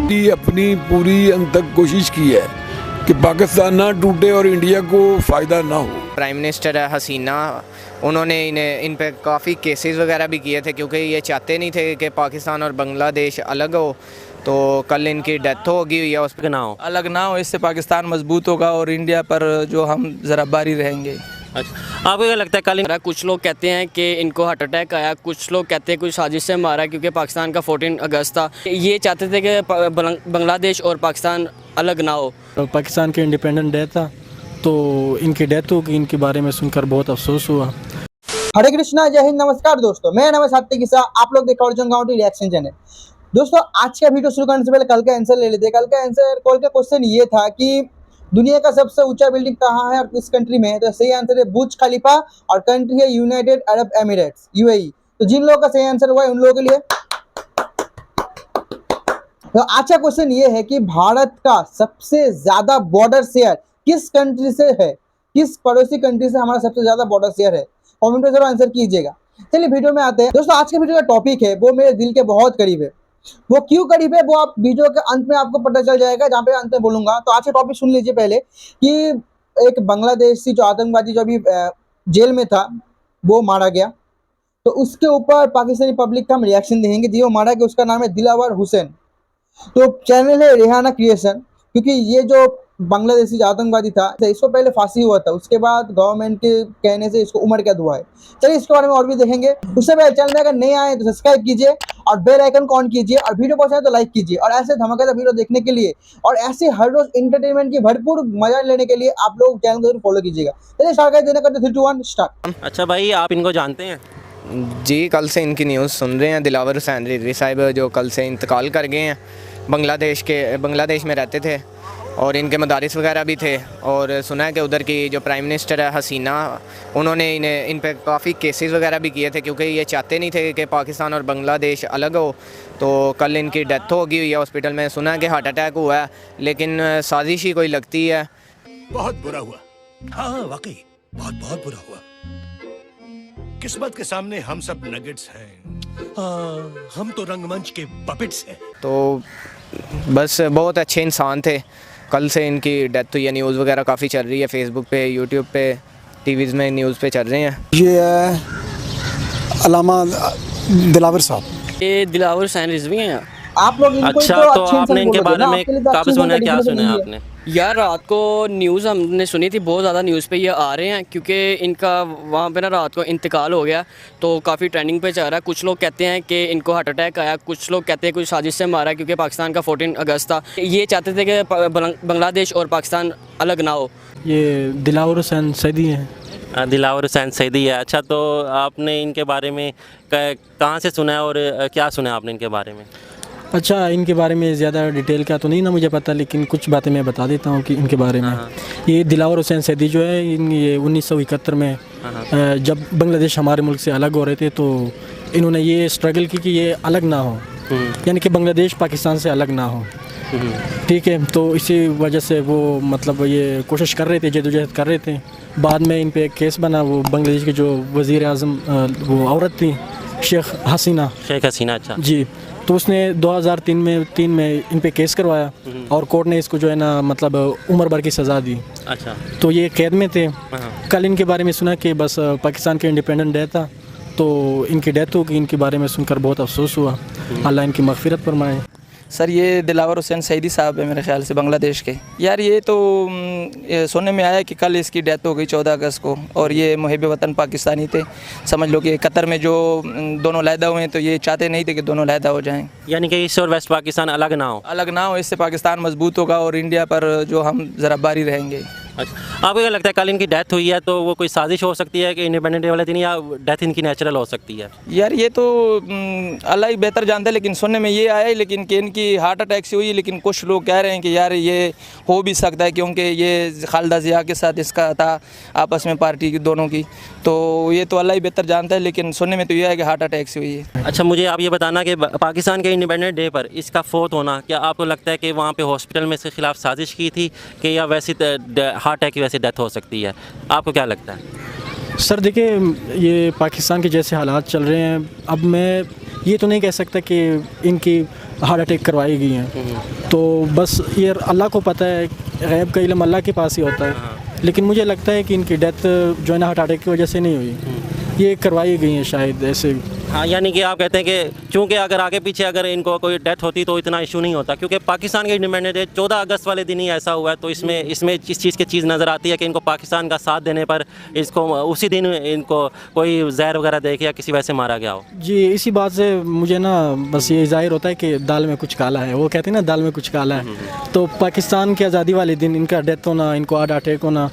अपनी पूरी अंत तक कोशिश की है कि पाकिस्तान ना टूटे और इंडिया को फ़ायदा ना हो। प्राइम मिनिस्टर है हसीना, उन्होंने इन पे काफ़ी केसेस वगैरह भी किए थे क्योंकि ये चाहते नहीं थे कि पाकिस्तान और बांग्लादेश अलग हो। तो कल इनकी डेथ होगी हुई है, उस पर अलग ना हो, इससे पाकिस्तान मजबूत होगा और इंडिया पर जो हम ज़रा बारी रहेंगे। अच्छा, आपको क्या लगता है कल कुछ लोग कहते हैं कि इनको हार्ट अटैक आया, कुछ लोग कहते हैं कुछ साजिश से मारा क्योंकि पाकिस्तान का 14 अगस्त था। ये चाहते थे कि बांग्लादेश और पाकिस्तान अलग ना हो। पाकिस्तान के इंडिपेंडेंट डे था तो इनकी डेथ होगी, इनके बारे में सुनकर बहुत अफसोस हुआ। हरे कृष्णा, जय हिंद, नमस्कार दोस्तों, मैं नमः सात्विक किसा, आप लोग देख रहे हैं गांव रिएक्शन चैनल। दोस्तों, आज का वीडियो शुरू करने से पहले कल का आंसर ले लेते हैं। कल का आंसर, कल का क्वेश्चन ये था कि दुनिया का सबसे ऊंचा बिल्डिंग कहाँ है और किस कंट्री में है। तो सही आंसर है बुर्ज खलीफा और कंट्री है यूनाइटेड अरब एमिरेट्स, यूएई। तो जिन लोगों का सही आंसर हुआ है उन लोगों के लिए तो आज का क्वेश्चन ये है कि भारत का सबसे ज्यादा बॉर्डर शेयर किस कंट्री से है, किस पड़ोसी कंट्री से हमारा सबसे ज्यादा बॉर्डर शेयर है। कमेंट में जरूर आंसर कीजिएगा। चलिए वीडियो में आते हैं। दोस्तों, आज के वीडियो का टॉपिक है वो मेरे दिल के बहुत करीब है। वो क्यों करीब है वो आप वीडियो के अंत में आपको पता चल जाएगा, जहाँ पे अंत में बोलूंगा। तो आज का टॉपिक सुन लीजिए पहले कि एक बांग्लादेशी जो आतंकवादी जो अभी जेल में था वो मारा गया। तो उसके ऊपर पाकिस्तानी पब्लिक का हम रिएक्शन देंगे। जी, वो मारा गया, उसका नाम है दिलावर हुसैन। तो चैनल है रेहाना क्रिएशन। क्योंकि ये जो बांग्लादेशी आतंकवादी था, इसको पहले फांसी हुआ था, उसके बाद गवर्नमेंट के कहने से इसको उम्र कैद हुआ है। चलिए इसके बारे में और भी देखेंगे। उससे पहले चैनल में अगर नए आए तो सब्सक्राइब कीजिए और बेल आइकन को ऑन कीजिए और वीडियो पसंद है तो लाइक कीजिए। और ऐसे धमाकेदार वीडियो देखने के लिए और ऐसे हर रोज एंटरटेनमेंट की भरपूर मजा लेने के लिए आप लोग चैनल को जरूर फॉलो कीजिएगा। चलिए स्टार्ट कर देना, करते 3 2 1 स्टार्ट। अच्छा भाई, आप इनको जानते हैं? जी, कल से इनकी न्यूज़ सुन रहे हैं। दिलावर हुसैन रिजवी साहिब जो कल से इंतकाल कर गए हैं, बांग्लादेश में रहते थे और इनके मदारिस वगैरह भी थे। और सुना है कि उधर की जो प्राइम मिनिस्टर है हसीना, उन्होंने इन पे काफ़ी केसेस वगैरह भी किए थे क्योंकि ये चाहते नहीं थे कि पाकिस्तान और बांग्लादेश अलग हो। तो कल इनकी डेथ होगी हुई है हॉस्पिटल में। सुना है कि हार्ट अटैक हुआ है, लेकिन साजिश ही कोई लगती है। बहुत बुरा हुआ। हाँ, वाकई बहुत बहुत बुरा हुआ। किस्मत के सामने हम सब नगेट्स हैं। हम तो रंगमंच के पपेट्स हैं। तो बस बहुत अच्छे इंसान थे। कल से इनकी डेथ हुई है। न्यूज़ वगैरह काफ़ी चल रही है, फेसबुक पे, यूट्यूब पे, टीवीज़ में न्यूज़ पे चल रहे हैं। ये है अलामा दिलावर साहब। ये दिलावर हुसैन रिजवी हैं आप लोग इनको अच्छा, तो आपने इनके बारे में कब सुना है, क्या सुना है आपने? यार, रात को न्यूज़ हमने सुनी थी, बहुत ज़्यादा न्यूज़ पे ये आ रहे हैं क्योंकि इनका वहाँ पे ना रात को इंतकाल हो गया। तो काफ़ी ट्रेंडिंग पे चल रहा है। कुछ लोग कहते हैं कि इनको हार्ट अटैक आया, कुछ लोग कहते हैं कुछ साजिश से मारा क्योंकि पाकिस्तान का 14 अगस्त था। ये चाहते थे कि बांग्लादेश और पाकिस्तान अलग ना हो। ये दिलावर हुसैन सैदी हैं। दिलावर हुसैन सैदी है। अच्छा, तो आपने इनके बारे में कहाँ से सुना है और क्या सुना है आपने इनके बारे में? अच्छा, इनके बारे में ज़्यादा डिटेल का तो नहीं ना मुझे पता, लेकिन कुछ बातें मैं बता देता हूँ कि इनके बारे में। ये दिलावर हुसैन सैदी जो है, ये 1971 में जब बांग्लादेश हमारे मुल्क से अलग हो रहे थे तो इन्होंने ये स्ट्रगल की कि ये अलग ना हो, यानी कि बांग्लादेश पाकिस्तान से अलग ना हो। ठीक है, तो इसी वजह से वो मतलब ये कोशिश कर रहे थे, जद्दोजहद कर रहे थे। बाद में इन पर एक केस बना। वो बांग्लादेश के जो वज़ीर आज़म वो औरत थी, शेख हसीना। अच्छा जी, तो उसने 2003 में इन पे केस करवाया और कोर्ट ने इसको जो है ना मतलब उम्र भर की सज़ा दी। अच्छा, तो ये कैद में थे। कल इनके बारे में सुना कि बस पाकिस्तान के इंडिपेंडेंट डे था तो इनकी डेथ होगी, इनके बारे में सुनकर बहुत अफसोस हुआ। अल्लाह इनकी मग़फ़िरत फरमाए। सर, ये दिलावर हुसैन सईदी साहब है मेरे ख्याल से, बांग्लादेश के। यार, ये तो सुनने में आया कि कल इसकी डेथ हो गई 14 अगस्त को। और ये मुहिब वतन पाकिस्तानी थे। समझ लो कि कतर में जो दोनों अलहदा हुए हैं तो ये चाहते नहीं थे कि दोनों अलहदा हो जाएं, यानी कि ईस्ट और वेस्ट पाकिस्तान अलग ना हो। इससे पाकिस्तान मजबूत होगा और इंडिया पर जो हम ज़रा बारी रहेंगे। अच्छा, आपको क्या लगता है कल इनकी डेथ हुई है तो वो कोई साजिश हो सकती है कि इंडिपेंडेंट डे वाले दिन, या डेथ इनकी नेचुरल हो सकती है? यार, ये तो अल्लाह ही बेहतर जानता है, लेकिन सुनने में ये आया है लेकिन कि इनकी हार्ट अटैक से हुई। लेकिन कुछ लोग कह रहे हैं कि यार ये हो भी सकता है क्योंकि ये खालिदा ज़िया के साथ इसका था आपस में पार्टी की दोनों की। तो ये तो अल्लाह ही बेहतर जानता है, लेकिन सुनने में तो ये है कि हार्ट अटैक से हुई है। अच्छा, मुझे आप ये बताना कि पाकिस्तान के इंडिपेंडेंट डे पर इसका फोत होना, क्या आपको लगता है कि वहाँ पे हॉस्पिटल में इसके खिलाफ साजिश की थी कि या वैसी हार्ट अटैक की वैसे डेथ हो सकती है? आपको क्या लगता है? सर देखिए, ये पाकिस्तान के जैसे हालात चल रहे हैं, अब मैं ये तो नहीं कह सकता कि इनकी हार्ट अटैक करवाई गई हैं। तो बस ये अल्लाह को पता है, गैब का इल्म अल्लाह के पास ही होता है। लेकिन मुझे लगता है कि इनकी डेथ जो है ना हार्ट अटैक की वजह से नहीं हुई, ये करवाई गई हैं शायद ऐसे। हाँ, यानी कि आप कहते हैं कि चूँकि अगर आगे पीछे अगर इनको कोई डेथ होती तो इतना इशू नहीं होता, क्योंकि पाकिस्तान के इंडिपेंडेंस डे 14 अगस्त वाले दिन ही ऐसा हुआ है। तो इसमें इस चीज़ की चीज़ नज़र आती है कि इनको पाकिस्तान का साथ देने पर इसको उसी दिन इनको कोई जहर वगैरह दे के या किसी वजह से मारा गया हो। जी, इसी बात से मुझे ना बस ये ज़ाहिर होता है कि दाल में कुछ काला है। वो कहते हैं ना दाल में कुछ काला है। तो पाकिस्तान की आज़ादी वाले दिन इनका डेथ होना, इनको हार्ट अटैक होना,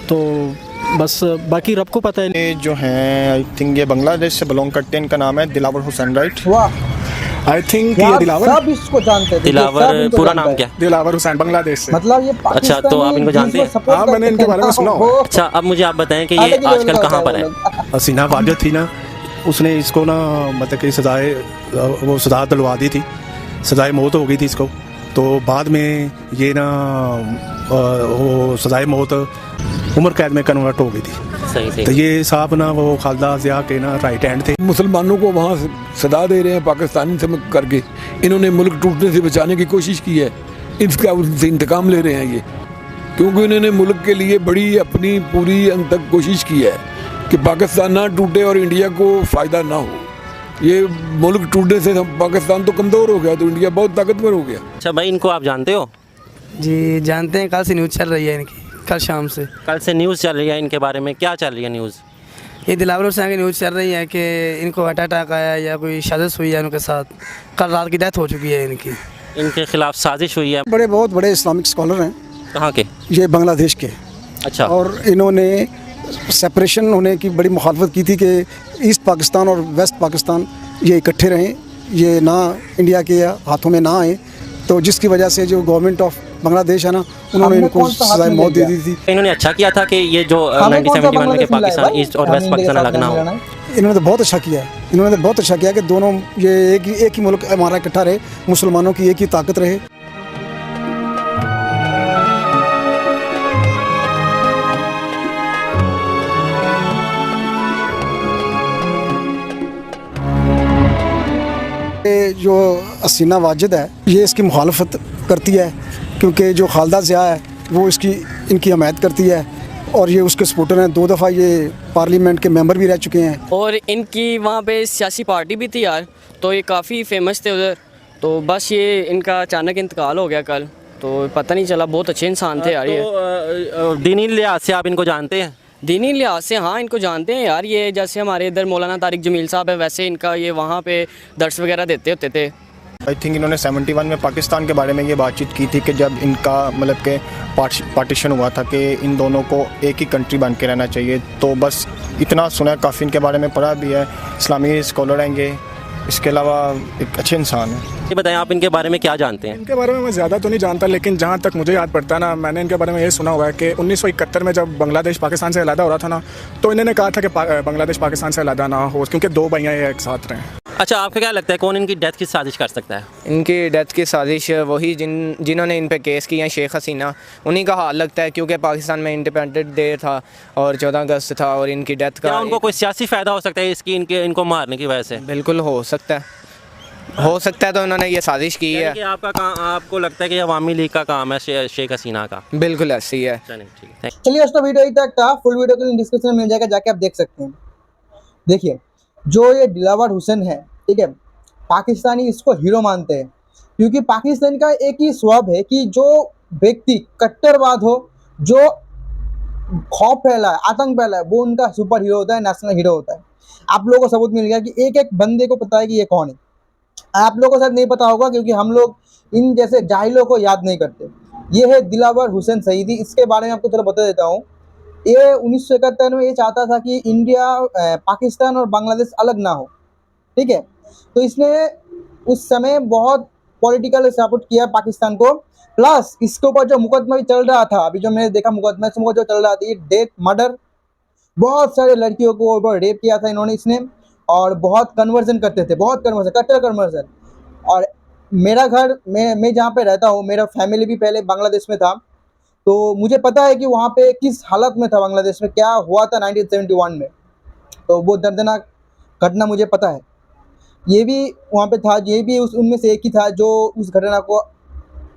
तो बस बाकी रब को पता है। ये जो हैं आई थिंक ये बांग्लादेश से बिलोंग करते हैं, इनका नाम है दिलावर हुसैन, राइट? वाह, आई थिंक ये दिलावर, सब इसको जानते हैं। दिलावर पूरा नाम क्या? दिलावर हुसैन, बांग्लादेश से। मतलब ये अच्छा, तो आप इनको जानते हैं? हाँ, मैंने इनके बारे में सुना हुआ है। अच्छा, अब मुझे आप बताएं कि ये आजकल कहाँ पर है? हसीना वाजिद थी ना, उसने इसको ना मतलब कि सज़ा दिलवा दी थी, सज़ाए मौत हो गई थी इसको। तो बाद में ये ना वो सज़ाए मौत उम्र कैद में कन्वर्ट हो गई थी। सही। तो ये साहब ना वो खालदा ज़िया के ना राइट हैंड थे। मुसलमानों को वहाँ सदा दे रहे हैं पाकिस्तानी से करके। इन्होंने मुल्क टूटने से बचाने की कोशिश की है, इसका उनसे इंतकाम ले रहे हैं ये, क्योंकि इन्होंने मुल्क के लिए बड़ी अपनी पूरी अंत तक कोशिश की है कि पाकिस्तान ना टूटे और इंडिया को फ़ायदा ना हो। ये मुल्क टूटने से पाकिस्तान तो कमज़ोर हो गया, तो इंडिया बहुत ताकतवर हो गया। अच्छा भाई, इनको आप जानते हो? जी जानते हैं, कल से न्यूज़ चल रही है इनकी, कल शाम से। कल से न्यूज़ चल रही है इनके बारे में, क्या चल रही है न्यूज़? ये दिलावर हुसैन की न्यूज़ चल रही है कि इनको हार्ट अटैक आया या कोई साजिश हुई है उनके साथ। कल रात की डेथ हो चुकी है इनकी। इनके खिलाफ साजिश हुई है? बहुत बड़े इस्लामिक स्कॉलर हैं। कहाँ के? ये बांग्लादेश के। अच्छा। और इन्होंने सेपरेशन होने की बड़ी मुखालफत की थी कि ईस्ट पाकिस्तान और वेस्ट पाकिस्तान ये इकट्ठे रहें, ये ना इंडिया के हाथों में ना आए। तो जिसकी वजह से जो गवर्नमेंट ऑफ बांग्लादेश है ना, उन्होंने इनको सजाए मौत दे दी थी। इन्होंने अच्छा किया था कि ये जो 1971 में के पाकिस्तान ईस्ट और वेस्ट पाकिस्तान अलग ना हो। इन्होंने तो बहुत अच्छा किया है, इन्होंने तो बहुत अच्छा किया कि दोनों ये एक ही मुल्क हमारा इकट्ठा रहे, मुसलमानों की एक ही ताकत रहे। जो हसीना वाजिद है ये इसकी मुखालफत करती है, क्योंकि जो खालदा ज़िया है वो इनकी हमायत करती है और ये उसके सपोर्टर हैं। 2 दफ़ा ये पार्लियामेंट के मेंबर भी रह चुके हैं। और इनकी वहाँ पे सियासी पार्टी भी थी यार, तो ये काफ़ी फेमस थे उधर। तो बस ये इनका अचानक इंतकाल हो गया कल, तो पता नहीं चला। बहुत अच्छे इंसान थे यार ये। तो दीनी लिहाज से आप इनको जानते हैं? दीनी लिहाज से हाँ, इनको जानते हैं यार। ये जैसे हमारे इधर मौलाना तारिक जमील साहब है, वैसे इनका ये वहाँ पे दर्स वगैरह देते होते थे। आई थिंक इन्होंने 71 में पाकिस्तान के बारे में ये बातचीत की थी कि जब इनका मतलब के पार्टीशन हुआ था कि इन दोनों को एक ही कंट्री बन के रहना चाहिए। तो बस इतना सुना है, काफ़ी इनके बारे में पढ़ा भी है, इस्लामी स्कॉलर हैं ये। इसके अलावा एक अच्छे इंसान हैं। ये बताएं आप इनके बारे में क्या जानते हैं? इनके बारे में मैं ज़्यादा तो नहीं जानता, लेकिन जहाँ तक मुझे याद पड़ता है ना, मैंने इनके बारे में ये सुना हुआ है कि 1971 में जब बांग्लादेश पाकिस्तान से अलहदा हो रहा था ना, तो इन्होंने कहा था कि बांग्लादेश पाकिस्तान से अलहदा ना हो, क्योंकि 2 भाइयाँ एक साथ रहें। अच्छा, आपको क्या लगता है कौन इनकी डेथ की साजिश कर सकता है? इनकी डेथ की साजिश वही जिन्होंने इन पे केस किया, शेख हसीना, उन्हीं का हाल लगता है, क्योंकि पाकिस्तान में इंडिपेंडेंस डे था और 14 अगस्त था और इनकी डेथ का। क्या उनको कोई सियासी फ़ायदा हो सकता है इसकी इनको मारने की वजह से? बिल्कुल हो सकता है, तो उन्होंने ये साजिश की है। कि आपको लगता है कि अवामी लीग का काम है शेख हसीना का? बिल्कुल ऐसी है। चलिए दोस्तों, वीडियो अभी तक था, फुल वीडियो के डिस्क्रिप्शन में मिल जाएगा, जाके आप देख सकते हैं। देखिए, जो ये दिलावर हुसैन है, ठीक है, पाकिस्तानी इसको हीरो मानते हैं, क्योंकि पाकिस्तान का एक ही स्वभाव है कि जो व्यक्ति कट्टरवाद हो, जो खौफ फैलाए, आतंक फैलाए, वो उनका सुपर हीरो होता है, नेशनल हीरो होता है। आप लोगों को सबूत मिल गया कि एक एक बंदे को पता है कि ये कौन है। आप लोगों को शायद नहीं पता होगा, क्योंकि हम लोग इन जैसे जाहिलों को याद नहीं करते। ये है दिलावर हुसैन सईदी। इसके बारे में आपको थोड़ा बता देता हूँ। ये 1971 में ये चाहता था कि इंडिया, पाकिस्तान और बांग्लादेश अलग ना हो, ठीक है। तो इसने उस समय बहुत पॉलिटिकल सपोर्ट किया पाकिस्तान को। प्लस इसके ऊपर जो मुकदमा भी चल रहा था, अभी जो मैंने देखा मुकदमा जो चल रहा था, डेथ, मर्डर, बहुत सारे लड़कियों को ऊपर रेप किया था इन्होंने, इसने। और बहुत कन्वर्जन करते थे, बहुत कन्वर्जन, कट्टर कन्वर्जन। और मेरा घर, मैं जहाँ पे रहता हूँ, मेरा फैमिली भी पहले बांग्लादेश में था, तो मुझे पता है कि वहाँ पे किस हालत में था बांग्लादेश में, क्या हुआ था 1971 में। तो वो दर्दनाक घटना मुझे पता है। ये भी वहाँ पे था, ये भी उनमें से एक ही था जो उस घटना को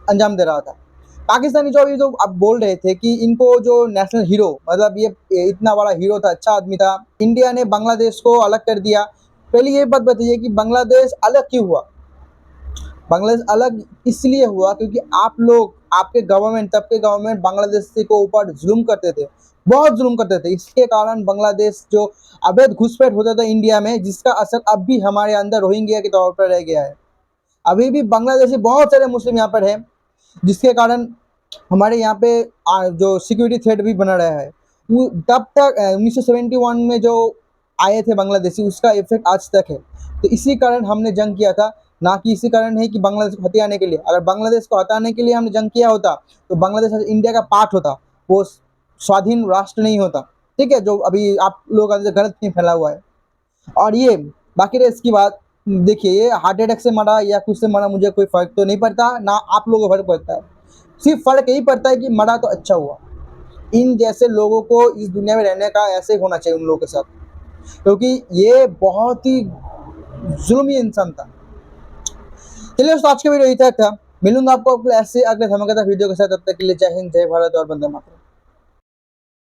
अंजाम दे रहा था। पाकिस्तानी जो अभी जो आप बोल रहे थे कि इनको जो नेशनल हीरो, मतलब ये इतना बड़ा हीरो था, अच्छा आदमी था, इंडिया ने बांग्लादेश को अलग कर दिया। पहले ये बात बताइए कि बांग्लादेश अलग क्यों हुआ? बांग्लादेश अलग इसलिए हुआ क्योंकि आप लोग, आपके गवर्नमेंट, तब के गवर्नमेंट बांग्लादेश को ऊपर जुल्म करते थे, बहुत जुल्म करते थे। इसके कारण बांग्लादेश जो अवैध घुसपैठ होता था इंडिया में, जिसका असर अब भी हमारे अंदर रोहिंग्या के तौर पर रह गया है। अभी भी बांग्लादेशी बहुत सारे मुस्लिम यहाँ पर हैं, जिसके कारण हमारे यहाँ पे जो सिक्योरिटी थ्रेट भी बना रहा है। वो तब तक 1971 में जो आए थे बांग्लादेशी, उसका इफेक्ट आज तक है। तो इसी कारण हमने जंग किया था, ना कि इसी कारण है कि बांग्लादेश को हटाने के लिए। अगर बांग्लादेश को हटाने के लिए हमने जंग किया होता तो बांग्लादेश इंडिया का पार्ट होता, वो स्वाधीन राष्ट्र नहीं होता। ठीक है, जो अभी आप लोगों का गलत नहीं फैला हुआ है। और ये बाकी रहे इसकी बात, देखिए ये हार्ट अटैक से मरा या कुछ से मरा, मुझे कोई फ़र्क तो नहीं पड़ता, ना आप लोगों को फ़र्क पड़ता है। सिर्फ फ़र्क यही पड़ता है कि मरा तो अच्छा हुआ। इन जैसे लोगों को इस दुनिया में रहने का ऐसे होना चाहिए उन लोगों के साथ, क्योंकि ये बहुत ही जुल्मी इंसान था। चलिए दोस्तों, आज का वीडियो यही तक था। मिलूंगा आपको ऐसे अगले धमाकेदार वीडियो के साथ। तब तक के लिए जय हिंद, जय भारत और वंदे मातरम।